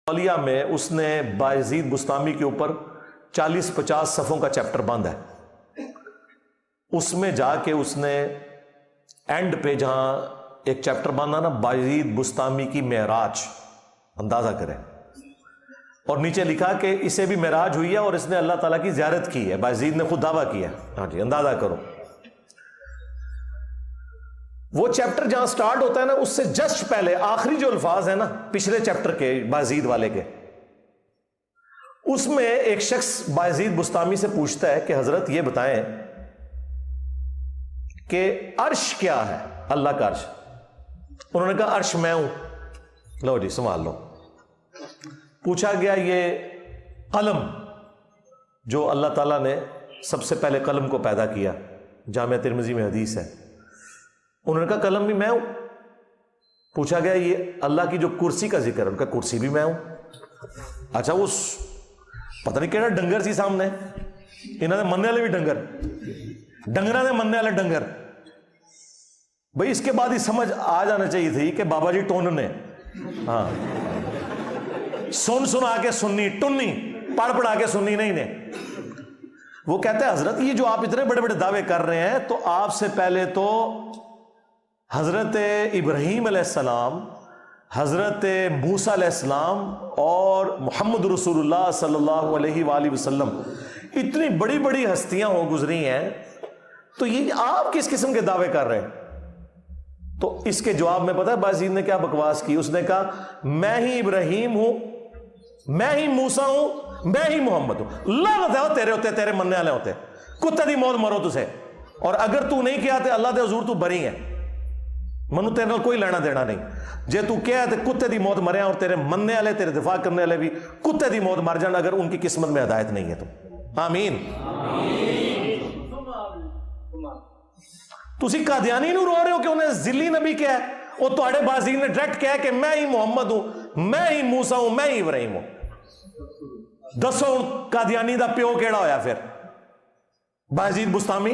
اولیاء میں اس نے بایزید بستامی کے اوپر 40-50 صفوں کا چیپٹر باندھا ہے. اس میں جا کے اس نے اینڈ پہ جہاں ایک چیپٹر باندھا نا، بایزید بستامی کی معراج، اندازہ کریں، اور نیچے لکھا کہ اسے بھی معراج ہوئی ہے اور اس نے اللہ تعالیٰ کی زیارت کی ہے. بایزید نے خود دعویٰ کیا. ہاں جی، اندازہ کرو. وہ چیپٹر جہاں سٹارٹ ہوتا ہے نا، اس سے جسٹ پہلے آخری جو الفاظ ہیں نا پچھلے چیپٹر کے بایزید والے کے، اس میں ایک شخص بایزید بستامی سے پوچھتا ہے کہ حضرت یہ بتائیں کہ عرش کیا ہے، اللہ کا عرش. انہوں نے کہا عرش میں ہوں. لو جی سنبھال لو. پوچھا گیا یہ قلم جو اللہ تعالیٰ نے سب سے پہلے قلم کو پیدا کیا، جامعہ ترمذی میں حدیث ہے. انہوں نے کہا قلم بھی میں ہوں. پوچھا گیا یہ اللہ کی جو کرسی کا ذکر ہے، ان کا کرسی بھی میں ہوں. اچھا وہ پتہ نہیں کہڑا ڈنگر سی سامنے، انہوں نے مننے والے بھی ڈنگرہ نے مننے والے ڈنگر. بھئی اس کے بعد ہی سمجھ آ جانا چاہیے تھی کہ بابا جی ٹون نے، ہاں سنا کے سننی، ٹنی پڑھ پڑھا کے سننی نہیں نے. وہ کہتے ہیں حضرت یہ جو آپ اتنے بڑے بڑے دعوے کر رہے ہیں، تو آپ سے پہلے تو حضرت ابراہیم علیہ السلام، حضرت موسیٰ علیہ السلام اور محمد رسول اللہ صلی اللہ علیہ وآلہ وسلم، اتنی بڑی بڑی ہستیاں ہو گزری ہیں، تو یہ آپ کس قسم کے دعوے کر رہے ہیں؟ تو اس کے جواب میں پتہ ہے بایزید نے کیا بکواس کی؟ اس نے کہا میں ہی ابراہیم ہوں، میں ہی موسیٰ ہوں، میں ہی محمد ہوں. لعنت ہے تیرے ہوتے، تیرے مننے والے ہوتے، کتے دی موت مرو تسے. اور اگر تو نہیں کیا تے اللہ دے حضور تو بری ہے، منو تیرے نال کوئی لینا دینا نہیں. جے تو کیا تے کتے دی موت مریا، اور تیرے مننے والے، تیرے دفاع کرنے والے بھی کتے دی موت مر جان اگر ان کی قسمت میں ہدایت نہیں ہے تو. آمین. تسی قادیانی نو رو رہے ہو کہ انہیں ذلی نبی کیا ہے؟ وہ تواڈے بازی نے ڈائریکٹ کہا کہ میں ہی محمد ہوں، میں ہی موسیٰ ہوں، میں ہی ابراہیم ہوں. دسو قادیانی دا پیو کیڑا ہویا پھر؟ بایزید بستامی.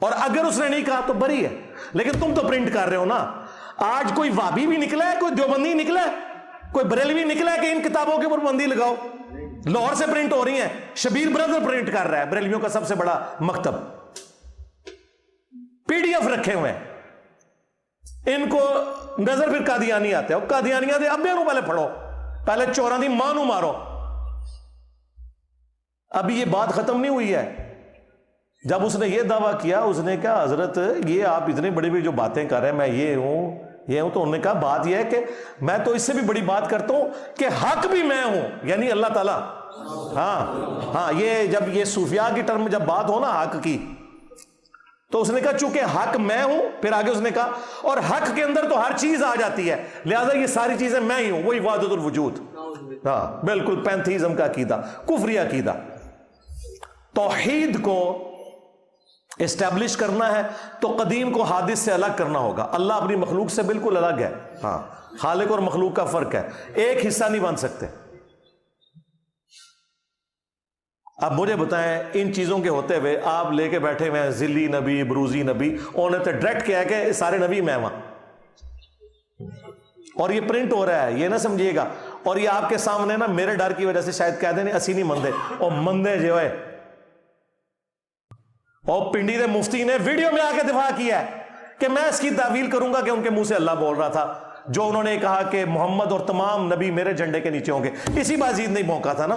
اور اگر اس نے نہیں کہا تو بری ہے. لیکن تم تو پرنٹ کر رہے ہو نا. آج کوئی وابی بھی نکلا ہے، کوئی دیوبندی نکلا ہے، کوئی بریلوی نکلا ہے کہ ان کتابوں کے اوپر بندی لگاؤ. لاہور سے پرنٹ ہو رہی ہیں، شبیر برادر پرنٹ کر رہا ہے، بریلویوں کا سب سے بڑا مکتب. پی ڈی ایف رکھے ہوئے ہیں. ان کو نظر پھر قادیانی آتے ہیں. قادیانیاں دے ابے نو پہلے پڑھو، پہلے چوراں دی ماں نو مارو. ابھی یہ بات ختم نہیں ہوئی ہے. جب اس نے یہ دعویٰ کیا، اس نے کہا حضرت یہ آپ اتنے بڑی بڑی جو باتیں کر رہے ہیں، میں یہ ہوں یہ ہوں. تو انہوں نے کہا بات یہ ہے کہ میں تو اس سے بھی بڑی بات کرتا ہوں کہ حق بھی میں ہوں، یعنی اللہ تعالیٰ. ہاں یہ جب یہ صوفیاء کی ٹرم جب بات ہو نا حق کی، تو اس نے کہا چونکہ حق میں ہوں، پھر آگے اس نے کہا اور حق کے اندر تو ہر چیز آ جاتی ہے، لہذا یہ ساری چیزیں میں ہی ہوں. وہی وحدت الوجود. ہاں بالکل پینتھیزم کا عقیدہ، کفری عقیدہ. توحید کو اسٹیبلش کرنا ہے تو قدیم کو حادث سے الگ کرنا ہوگا. اللہ اپنی مخلوق سے بالکل الگ ہے. ہاں خالق اور مخلوق کا فرق ہے، ایک حصہ نہیں بن سکتے. اب مجھے بتائیں ان چیزوں کے ہوتے ہوئے آپ لے کے بیٹھے ہوئے ہیں ذلی نبی، بروزی نبی، انہوں نے تو ڈائریکٹ کیا کہ سارے نبی میں وہاں، اور یہ پرنٹ ہو رہا ہے، یہ نہ سمجھیے گا. اور یہ آپ کے سامنے نا میرے ڈر کی وجہ سے شاید کہہ دیں اسی نہیں مندے، اور مندے جو ہے. اور پنڈی دے مفتی نے ویڈیو میں آ کے دفاع کیا ہے کہ میں اس کی تعویل کروں گا کہ ان کے منہ سے اللہ بول رہا تھا جو انہوں نے کہا کہ محمد اور تمام نبی میرے جھنڈے کے نیچے ہوں گے. اسی بازید نے موقع تھا نا،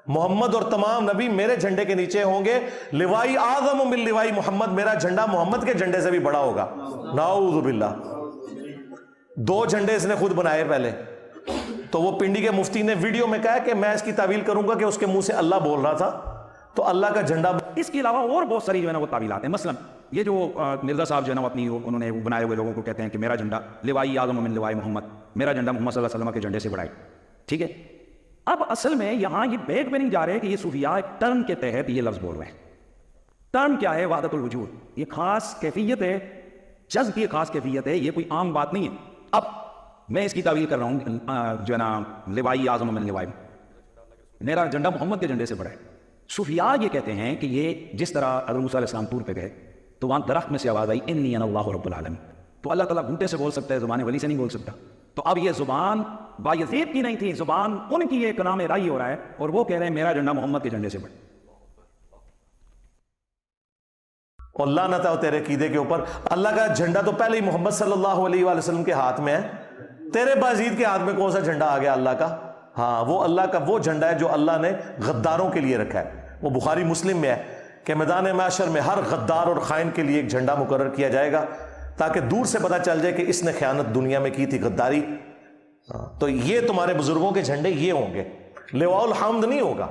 محمد اور تمام نبی میرے جھنڈے کے نیچے ہوں گے. لوائی اعظم من لوائی محمد، میرا جھنڈا محمد کے جھنڈے سے بھی بڑا ہوگا. نعوذ باللہ. 2 جھنڈے اس نے خود بنائے پہلے. تو وہ پنڈی کے مفتی نے ویڈیو میں کہا کہ میں اس کی تعویل کروں گا کہ اس کے منہ سے اللہ بول رہا تھا، تو اللہ کا جھنڈا. اس کے علاوہ اور بہت ساری جو ہے نا وہ تعویلات ہیں. مثلا یہ جو مرزا صاحب جو ہے نا اپنی انہوں نے بنائے ہوئے لوگوں کو کہتے ہیں کہ میرا جھنڈا لوائی اعظم من لوائی محمد، میرا جھنڈا محمد صلی اللہ علیہ وسلم کے جھنڈے سے بڑا ہے. ٹھیک ہے. اب اصل میں یہاں یہ بیگ میں نہیں جا رہے کہ یہ صوفیاء ایک ٹرم کے تحت یہ لفظ بول رہے ہیں. ٹرم کیا ہے؟ وحدت الوجود. یہ خاص کیفیت ہے، جذب کی خاص کیفیت ہے، یہ کوئی عام بات نہیں ہے. اب میں اس کی تعویل کر رہا ہوں جو ہے نا لوائی اعظم من لوائی، میرا جھنڈا محمد کے جھنڈے سے بڑا ہے. صوفیاء یہ کہتے ہیں کہ یہ جس طرح حضرت موسیٰ علیہ السلام طور پہ گئے تو وہاں درخت میں سے آواز آئی انی انا اللہ رب العالمین، تو اللہ تعالیٰ گھونٹے سے بول سکتا ہے، زبان ولی سے نہیں بول سکتا. تو تو اب یہ زبان بایزید کی نہیں تھی، زبان ان کی ایک نام رائی ہو رہا ہے، اور وہ کہہ رہے ہیں میرا جھنڈا محمد کے جھنڈے سے بڑھ. اور لعنت ہے تیرے عقیدے کے اوپر. اللہ کا جھنڈا تو پہلے ہی محمد صلی اللہ علیہ وآلہ وسلم کے ہاتھ میں ہے، تیرے بازید کے ہاتھ میں کون سا جھنڈا آ گیا اللہ کا؟ ہاں وہ اللہ کا وہ جھنڈا ہے جو اللہ نے غداروں کے لیے رکھا ہے. وہ بخاری مسلم میں ہے کہ میدان محشر میں ہر غدار اور خائن کے لیے ایک جھنڈا مقرر کیا جائے گا تاکہ دور سے پتہ چل جائے کہ اس نے خیانت دنیا میں کی تھی، غداری. تو یہ تمہارے بزرگوں کے جھنڈے یہ ہوں گے، لواء الحمد نہیں ہوگا.